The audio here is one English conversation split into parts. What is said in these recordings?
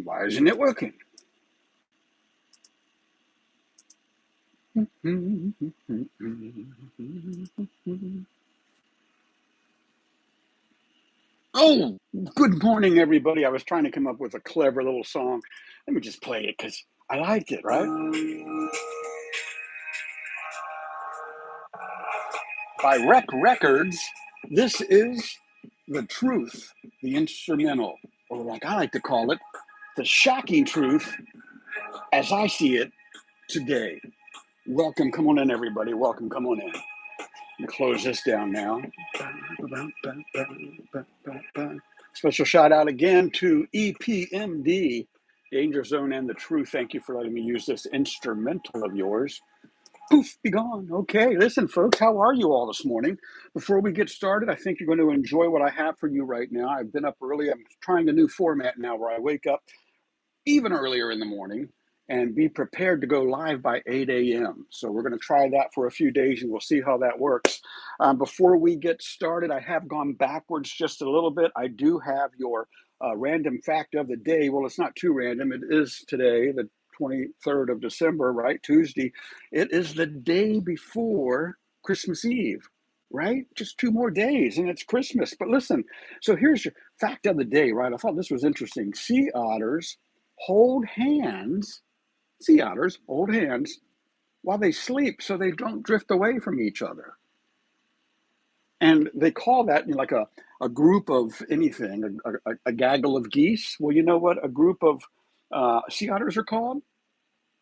Why isn't it working? Oh, good morning, everybody. I was trying to come up with a clever little song. Let me just play it because I liked it, right? By Rec Records, this is The Truth, the instrumental, or like I like to call it, the shocking truth as I see it today. Welcome, come on in, everybody. Welcome, come on in. Let me close this down now. Special shout out again to EPMD, Danger Zone and The Truth. Thank you for letting me use this instrumental of yours. Poof, be gone. Okay, listen, folks, how are you all this morning? Before we get started, I think you're going to enjoy what I have for you right now. I've been up early. I'm trying a new format now where I wake up even earlier in the morning and be prepared to go live by 8 a.m. So we're going to try that for a few days and we'll see how that works. Before we get started, I have gone backwards just a little bit. I do have your random fact of the day. Well, it's not too random. It is today, the 23rd of December, right? Tuesday. It is the day before Christmas Eve, right? Just 2 more days and it's Christmas. But listen, so here's your fact of the day, right? I thought this was interesting. Sea otters hold hands while they sleep so they don't drift away from each other. And they call that like a group of anything, a gaggle of geese. Well, you know what a group of sea otters are called?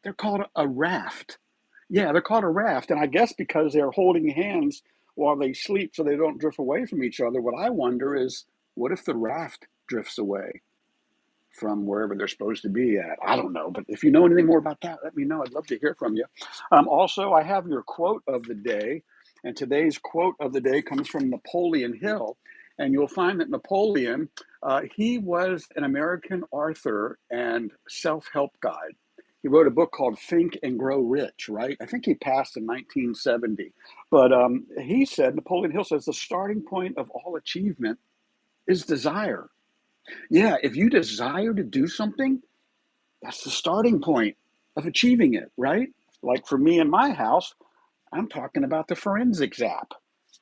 They're called a raft. Yeah, they're called a raft. And I guess because they're holding hands while they sleep so they don't drift away from each other, what I wonder is, what if the raft drifts away from wherever they're supposed to be at? I don't know, but if you know anything more about that, let me know. I'd love to hear from you. Also, I have your quote of the day, and today's quote of the day comes from Napoleon Hill, and you'll find that Napoleon, he was an American author and self-help guide. He wrote a book called Think and Grow Rich, right? I think he passed in 1970. But he said, Napoleon Hill says, the starting point of all achievement is desire. Yeah, if you desire to do something, that's the starting point of achieving it, right? Like for me in my house, I'm talking about the forensics app.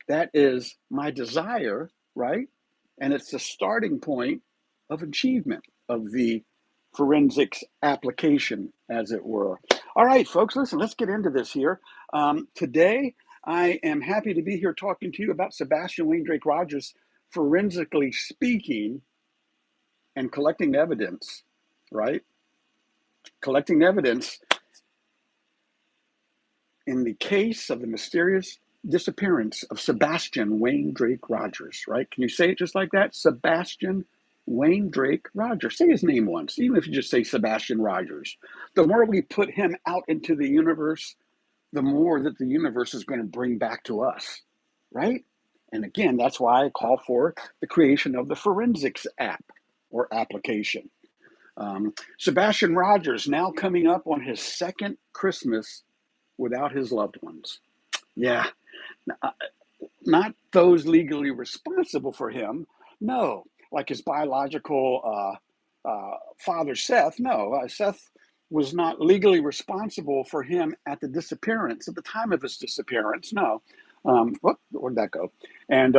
That is my desire, right? And it's the starting point of achievement of the forensics application, as it were. All right, folks, listen, let's get into this here. Today, I am happy to be here talking to you about Sebastian Wayne Drake Rogers, forensically speaking, and collecting evidence, right? Collecting evidence in the case of the mysterious disappearance of Sebastian Wayne Drake Rogers, right? Can you say it just like that? Sebastian Wayne Drake Rogers. Say his name once, even if you just say Sebastian Rogers. The more we put him out into the universe, the more that the universe is going to bring back to us, right? And again, that's why I call for the creation of the forensics app or application. Sebastian Rogers now coming up on his second Christmas without his loved ones. Yeah, not those legally responsible for him. No, like his biological father, Seth. No, Seth was not legally responsible for him at the disappearance, at the time of his disappearance. No. Where'd that go? And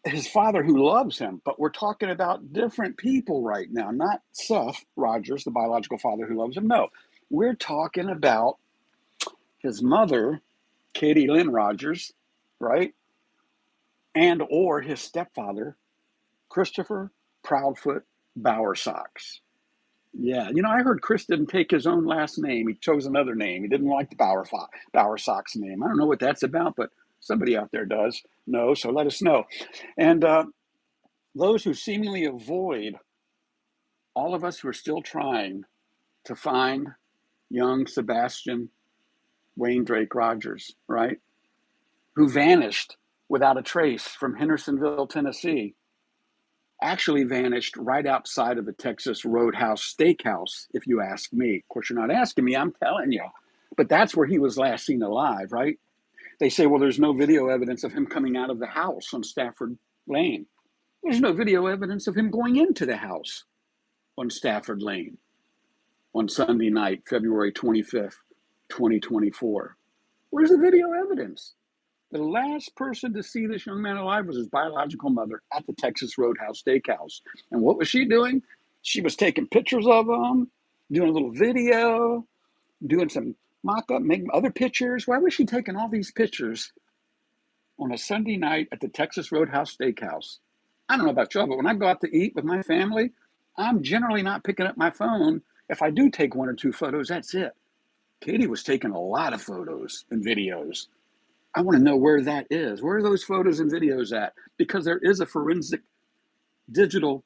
his father who loves him, but we're talking about different people right now, not Seth Rogers, the biological father who loves him. No, we're talking about his mother, Katie Lynn Rogers, right? And or his stepfather, Christopher Proudfoot Bowersox. Yeah, you know, I heard Chris didn't take his own last name. He chose another name. He didn't like the Bowersox name. I don't know what that's about, but somebody out there does know, so let us know. And those who seemingly avoid all of us who are still trying to find young Sebastian Wayne Drake Rogers, right? Who vanished without a trace from Hendersonville, Tennessee. Actually vanished right outside of the Texas Roadhouse Steakhouse, if you ask me. Of course, you're not asking me, I'm telling you. But that's where he was last seen alive, right? They say, well, there's no video evidence of him coming out of the house on Stafford Lane. There's no video evidence of him going into the house on Stafford Lane on Sunday night, February 25th, 2024. Where's the video evidence? The last person to see this young man alive was his biological mother at the Texas Roadhouse Steakhouse. And what was she doing? She was taking pictures of him, doing a little video, doing some mock-up, making other pictures. Why was she taking all these pictures on a Sunday night at the Texas Roadhouse Steakhouse? I don't know about y'all, but when I go out to eat with my family, I'm generally not picking up my phone. If I do take one or two photos, that's it. Katie was taking a lot of photos and videos. I want to know where that is. Where are those photos and videos at? Because there is a forensic digital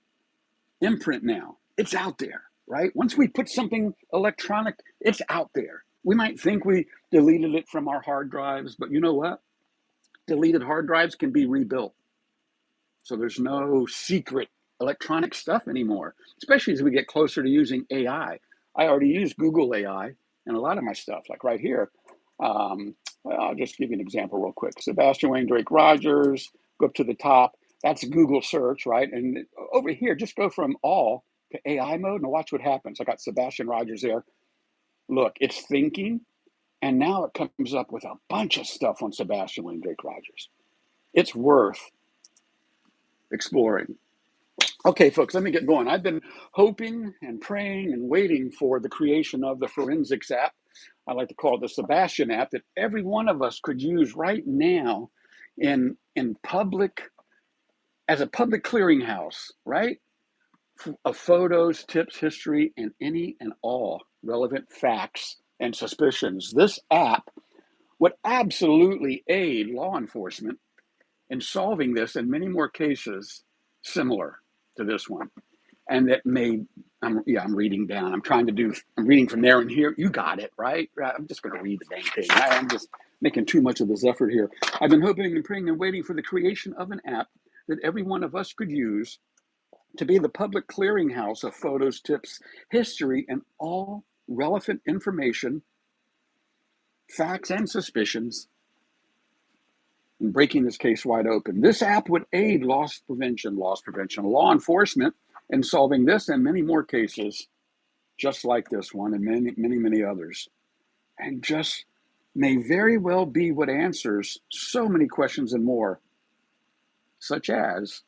imprint now. It's out there, right? Once we put something electronic, it's out there. We might think we deleted it from our hard drives, but you know what? Deleted hard drives can be rebuilt. So there's no secret electronic stuff anymore, especially as we get closer to using AI. I already use Google AI and a lot of my stuff, like right here. Well, I'll just give you an example real quick. Sebastian Wayne Drake Rogers, go up to the top. That's Google search, right? And over here, just go from all to AI mode and watch what happens. I got Sebastian Rogers there. Look, it's thinking, and now it comes up with a bunch of stuff on Sebastian Wayne Drake Rogers. It's worth exploring. Okay, folks, let me get going. I've been hoping and praying and waiting for the creation of the forensics app. I like to call it the Sebastian app that every one of us could use right now in public, as a public clearinghouse, right? Of photos, tips, history, and any and all relevant facts and suspicions. This app would absolutely aid law enforcement in solving this and many more cases similar to this one. And that may, I'm reading down. I'm reading from there and here. You got it, right? I'm just going to read the dang thing. I'm just making too much of this effort here. I've been hoping and praying and waiting for the creation of an app that every one of us could use to be the public clearinghouse of photos, tips, history, and all relevant information, facts, and suspicions in breaking this case wide open. This app would aid loss prevention, law enforcement in solving this and many more cases just like this one and many others. And just may very well be what answers so many questions and more, such as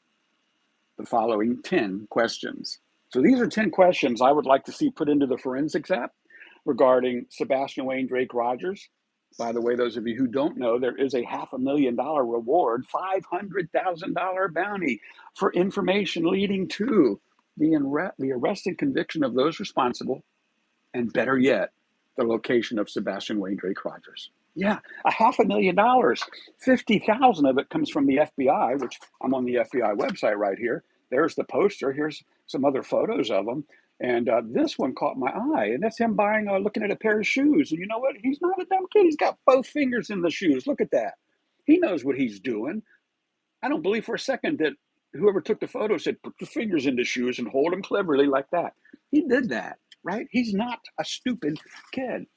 the following 10 questions. So these are 10 questions I would like to see put into the forensics app regarding Sebastian Wayne Drake Rogers. By the way, those of you who don't know, there is a $500,000 reward, $500,000 bounty for information leading to the arrest and conviction of those responsible, and better yet, the location of Sebastian Wayne Drake Rogers. Yeah, $500,000. 50,000 of it comes from the FBI, which I'm on the FBI website right here. There's the poster. Here's some other photos of him. And this one caught my eye, and that's him looking at a pair of shoes. And you know what? He's not a dumb kid. He's got both fingers in the shoes. Look at that. He knows what he's doing. I don't believe for a second that whoever took the photo said, put your fingers in the shoes and hold them cleverly like that. He did that, right? He's not a stupid kid.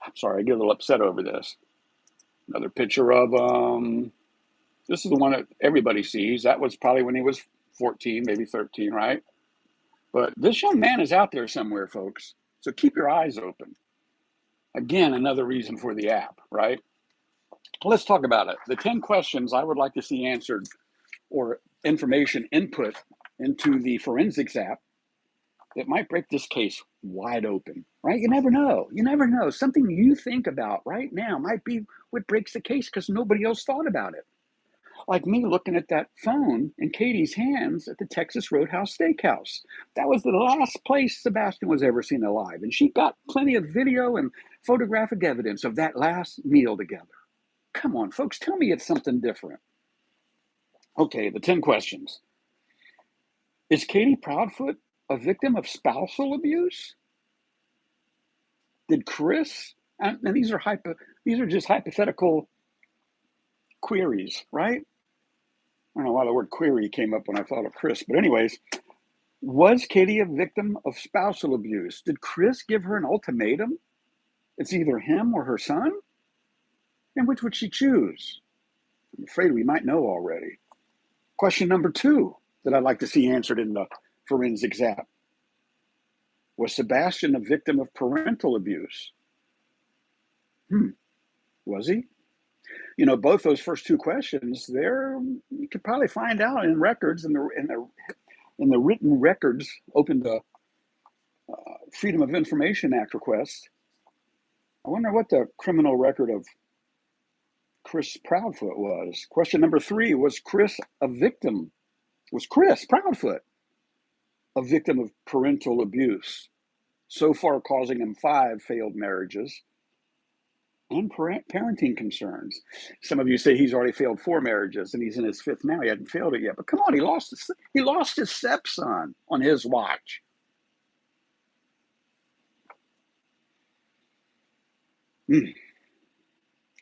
I'm sorry, I get a little upset over this. Another picture of this is the one that everybody sees. That was probably when he was 14, maybe 13, right? But this young man is out there somewhere, folks. So keep your eyes open. Again, another reason for the app, right? Let's talk about it. The 10 questions I would like to see answered or information input into the forensics app that might break this case wide open, right? You never know. You never know. Something you think about right now might be what breaks the case because nobody else thought about it. Like me looking at that phone in Katie's hands at the Texas Roadhouse Steakhouse. That was the last place Sebastian was ever seen alive. And she got plenty of video and photographic evidence of that last meal together. Come on, folks, tell me it's something different. Okay, the 10 questions. Is Katie Proudfoot a victim of spousal abuse? Did Chris, and these are just hypothetical queries, right? I don't know why the word query came up when I thought of Chris, but anyways, was Katie a victim of spousal abuse? Did Chris give her an ultimatum? It's either him or her son? And which would she choose? I'm afraid we might know already. Question number 2 that I'd like to see answered in the forensics app. Was Sebastian a victim of parental abuse? Was he? You know, both those first two questions, there you could probably find out in records, in the written records open to Freedom of Information Act request. I wonder what the criminal record of Chris Proudfoot was. Question number 3, was Chris Proudfoot a victim of parental abuse, so far causing him 5 failed marriages and parenting concerns? Some of you say he's already failed 4 marriages and he's in his 5th now. He hadn't failed it yet. But come on, he lost his stepson on his watch.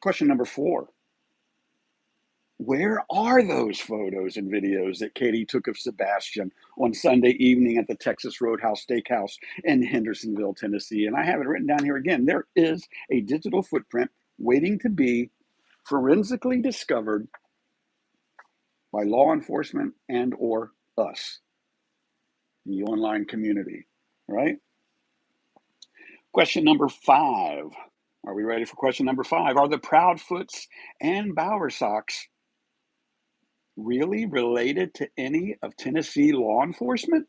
Question number 4. Where are those photos and videos that Katie took of Sebastian on Sunday evening at the Texas Roadhouse Steakhouse in Hendersonville, Tennessee? And I have it written down here again. There is a digital footprint waiting to be forensically discovered by law enforcement and or us, the online community, right? Question number 5. Are we ready for question number 5? Are the Proudfoots and Bowersocks really related to any of Tennessee law enforcement?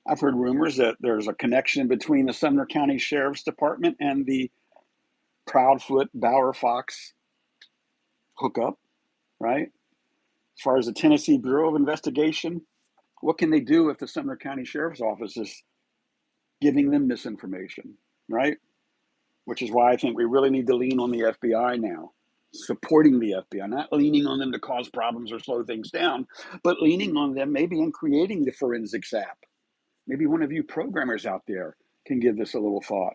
I've heard rumors that there's a connection between the Sumner County Sheriff's Department and the Proudfoot Bower Fox hookup, right? As far as the Tennessee Bureau of Investigation, what can they do if the Sumner County Sheriff's Office is giving them misinformation, right? Which is why I think we really need to lean on the FBI now, supporting the FBI, not leaning on them to cause problems or slow things down, but leaning on them maybe in creating the forensics app. Maybe one of you programmers out there can give this a little thought.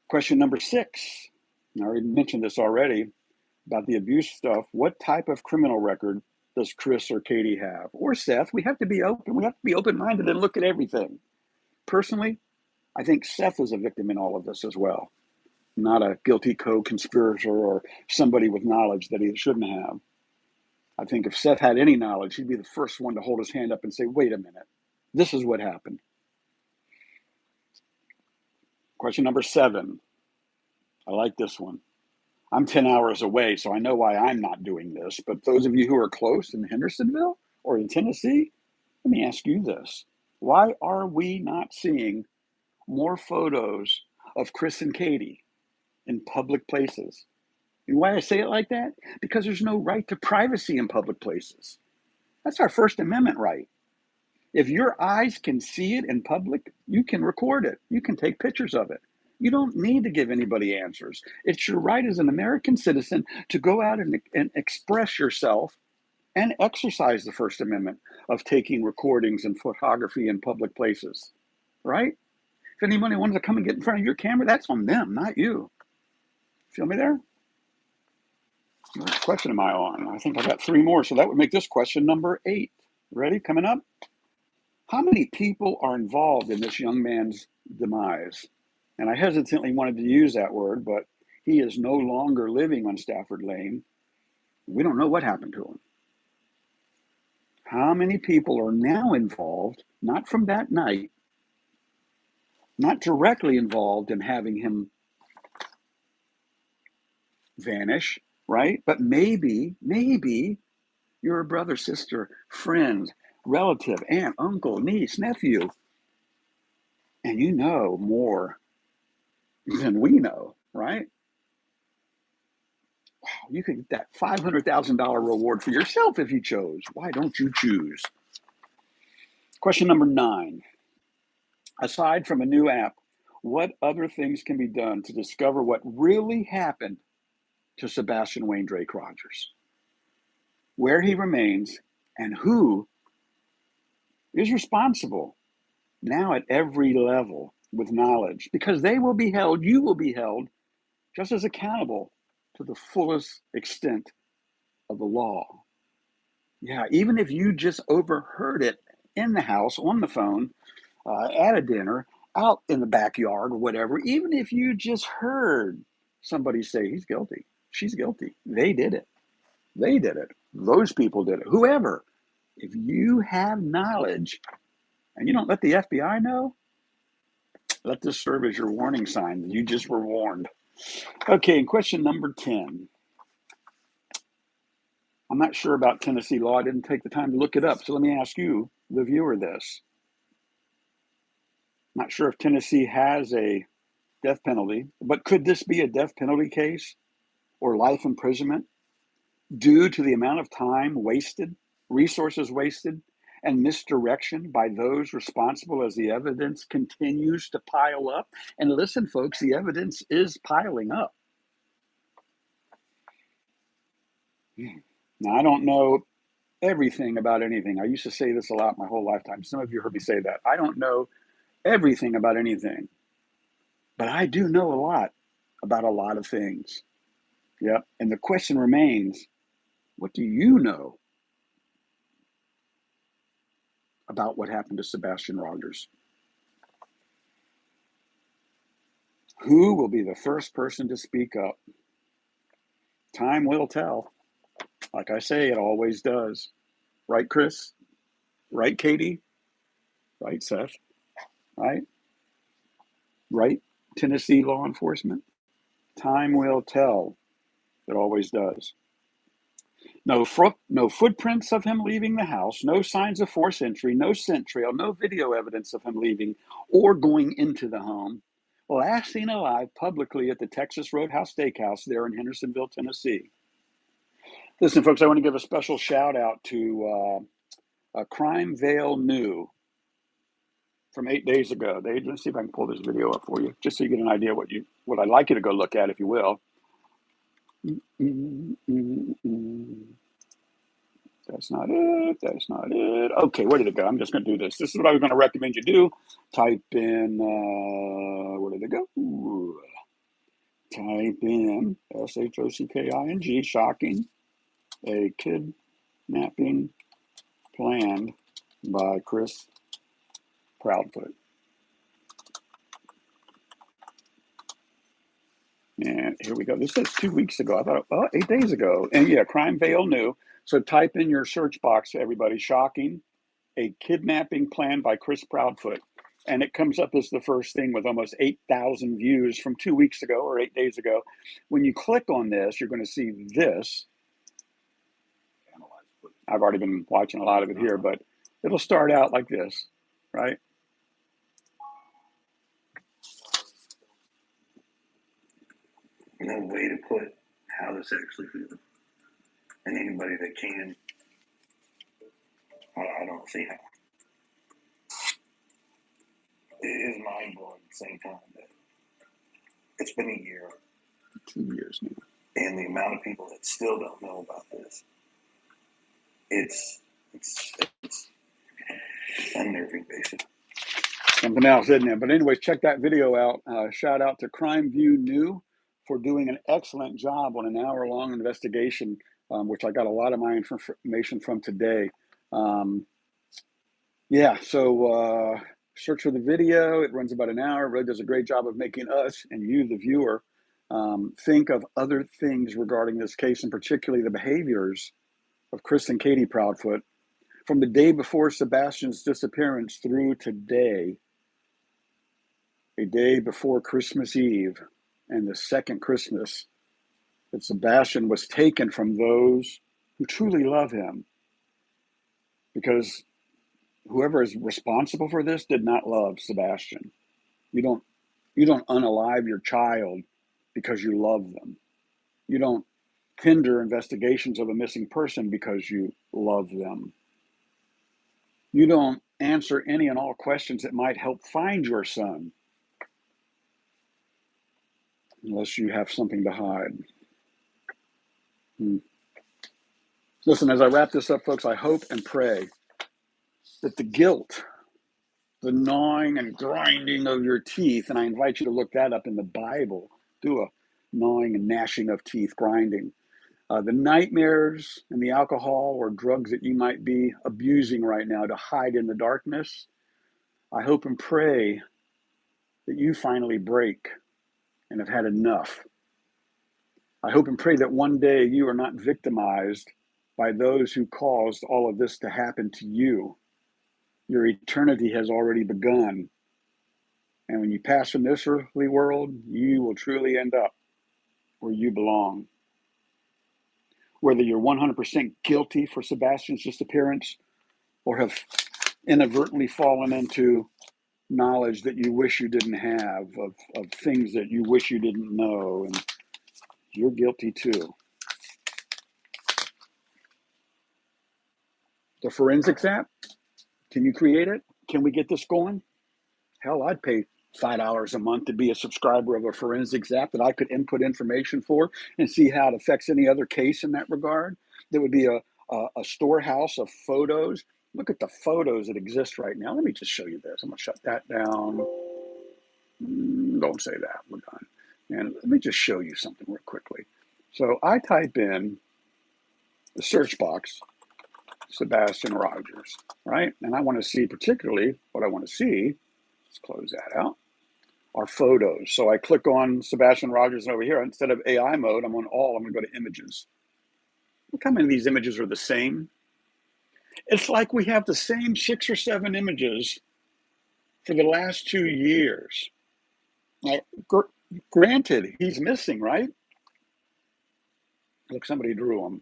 Question number 6. I already mentioned this already about the abuse stuff. What type of criminal record does Chris or Katie have? Or Seth? We have to be open. We have to be open-minded and look at everything. Personally, I think Seth is a victim in all of this as well, not a guilty co-conspirator or somebody with knowledge that he shouldn't have. I think if Seth had any knowledge, he'd be the first one to hold his hand up and say, wait a minute, this is what happened. Question number 7. I like this one. I'm 10 hours away, so I know why I'm not doing this. But those of you who are close in Hendersonville or in Tennessee, let me ask you this. Why are we not seeing more photos of Chris and Katie in public places? And why I say it like that? Because there's no right to privacy in public places. That's our First Amendment right. If your eyes can see it in public, you can record it. You can take pictures of it. You don't need to give anybody answers. It's your right as an American citizen to go out and express yourself and exercise the First Amendment of taking recordings and photography in public places, right? If anybody wanted to come and get in front of your camera, that's on them, not you. Feel me there? What question am I on? I think I got 3 more, so that would make this question number 8. Ready? Coming up? How many people are involved in this young man's demise? And I hesitantly wanted to use that word, but he is no longer living on Stafford Lane. We don't know what happened to him. How many people are now involved, not from that night, not directly involved in having him vanish, right? But maybe you're a brother, sister, friend, relative, aunt, uncle, niece, nephew, and you know more than we know, right? Wow, you could get that $500,000 reward for yourself if you chose. Why don't you choose? Question number 9. Aside from a new app, what other things can be done to discover what really happened to Sebastian Wayne Drake Rogers? Where he remains and who is responsible now at every level with knowledge, because they will be held, you will be held just as accountable to the fullest extent of the law. Yeah, even if you just overheard it in the house, on the phone, at a dinner, out in the backyard, or whatever, even if you just heard somebody say, he's guilty, she's guilty, they did it, those people did it, whoever, if you have knowledge, and you don't let the FBI know, let this serve as your warning sign. You just were warned. Okay, and question number 10. I'm not sure about Tennessee law. I didn't take the time to look it up. So let me ask you, the viewer, this. Not sure if Tennessee has a death penalty, but could this be a death penalty case or life imprisonment due to the amount of time wasted, resources wasted, and misdirection by those responsible as the evidence continues to pile up? And listen, folks, the evidence is piling up. Now, I don't know everything about anything. I used to say this a lot my whole lifetime. Some of you heard me say that. I don't know everything about anything, but I do know a lot about a lot of things. Yep. And the question remains, what do you know about what happened to Sebastian Rogers? Who will be the first person to speak up? Time will tell. Like I say, it always does. Right, Chris? Right, Katie? Right, Seth? Right? Right, Tennessee law enforcement? Time will tell. It always does. No footprints of him leaving the house, no signs of forced entry, no scent trail, no video evidence of him leaving or going into the home. Last seen alive publicly at the Texas Roadhouse Steakhouse there in Hendersonville, Tennessee. Listen, folks, I want to give a special shout out to Crime Veil New from 8 days ago. Let's see if I can pull this video up for you, just so you get an idea what I'd like you to go look at, if you will. That's not it. That's not it. Okay, where did it go? I'm just going to do this. This is what I was going to recommend you do. Type in, where did it go? Type in SHOCKING, shocking, a kidnapping planned by Chris Proudfoot. And here we go. This says 2 weeks ago. I thought, 8 days ago. And yeah, Crime Veil New. So type in your search box, everybody, shocking, a kidnapping planned by Chris Proudfoot. And it comes up as the first thing with almost 8,000 views from 2 weeks ago or 8 days ago. When you click on this, you're going to see this. I've already been watching a lot of it here, but it'll start out like this, right? No way to put how this actually feels. And anybody that can, I don't see how. It is mind blowing at the same time that it's been a year. 2 years now. And the amount of people that still don't know about this, it's unnerving, basically. Something else, isn't it? But anyways, check that video out. Shout out to Crime View New for doing an excellent job on an hour-long investigation, which I got a lot of my information from today. So search for the video. It runs about an hour. It really does a great job of making us and you, the viewer, think of other things regarding this case, and particularly the behaviors of Chris and Katie Proudfoot from the day before Sebastian's disappearance through today, a day before Christmas Eve and the second Christmas that Sebastian was taken from those who truly love him, because whoever is responsible for this did not love Sebastian. You don't unalive your child because you love them. You don't hinder investigations of a missing person because you love them. You don't answer any and all questions that might help find your son unless you have something to hide. Listen, as I wrap this up, folks, I hope and pray that the guilt, the gnawing and grinding of your teeth, and I invite you to look that up in the Bible, do a gnawing and gnashing of teeth, grinding, the nightmares and the alcohol or drugs that you might be abusing right now to hide in the darkness, I hope and pray that you finally break and have had enough. I hope and pray that one day you are not victimized by those who caused all of this to happen to you. Your eternity has already begun. And when you pass from this earthly world, you will truly end up where you belong. Whether you're 100% guilty for Sebastian's disappearance or have inadvertently fallen into knowledge that you wish you didn't have, of things that you wish you didn't know, and you're guilty too. The forensics app, can you create it? Can we get this going? Hell, I'd pay $5 a month to be a subscriber of a forensics app that I could input information for and see how it affects any other case in that regard. There would be a storehouse of photos. Look at the photos that exist right now. Let me just show you this. I'm going to shut that down. Don't say that. We're done. And let me just show you something real quickly. So I type in the search box, Sebastian Rogers, right? And I want to see particularly what I want to see. Let's close that out. Are photos. So I click on Sebastian Rogers, and over here, instead of AI mode, I'm on all. I'm going to go to images. Look how many of these images are the same. It's like we have the same 6 or 7 images for the last 2 years. Now, granted, he's missing, right? Look, somebody drew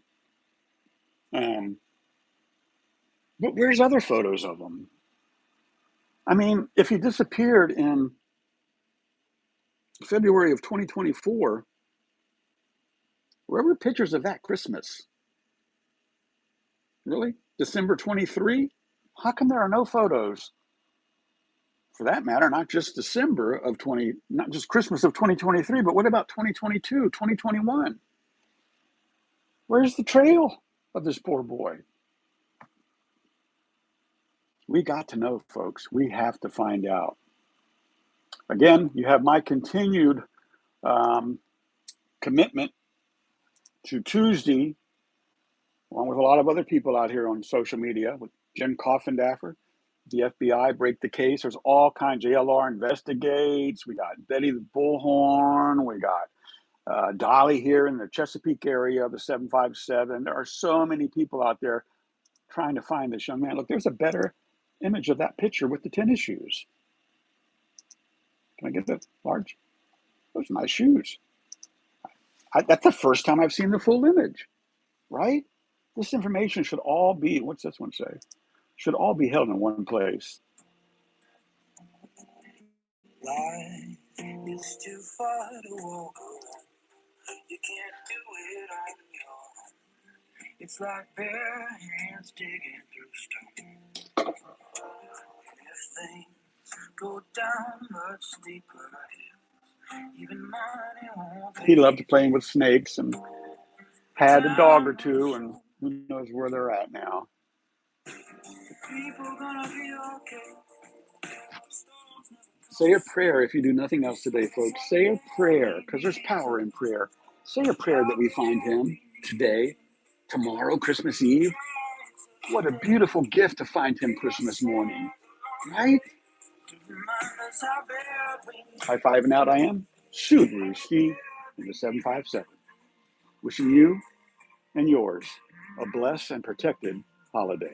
him. But where's other photos of him? I mean, if he disappeared in February of 2024, where were pictures of that Christmas? Really? December 23? How come there are no photos? For that matter, not just not just Christmas of 2023, but what about 2022, 2021? Where's the trail of this poor boy? We got to know, folks. We have to find out. Again, you have my continued commitment to Tuesday, along with a lot of other people out here on social media, with Jen Coffindaffer, the FBI, Break the Case. There's all kinds. JLR Investigates. We got Betty the Bullhorn. We got Dolly here in the Chesapeake area, the 757. There are so many people out there trying to find this young man. Look, there's a better image of that picture with the tennis shoes. Can I get that large? Those are nice shoes. That's the first time I've seen the full image, right? This information should all be, what's this one say? Should all be held in one place. Life is too far to walk alone. You can't do it on your own. It's like bare hands digging through stone. And if things go down much deeper, even money won't. He loved playing with snakes and had a dog or two, and who knows where they're at now. People gonna be okay. Say a prayer if you do nothing else today, folks. Say a prayer, because there's power in prayer. Say a prayer that we find him today, tomorrow, Christmas Eve. What a beautiful gift to find him Christmas morning, right? High five and out I am. SubaruSteve in the 757. Wishing you and yours a blessed and protected holiday.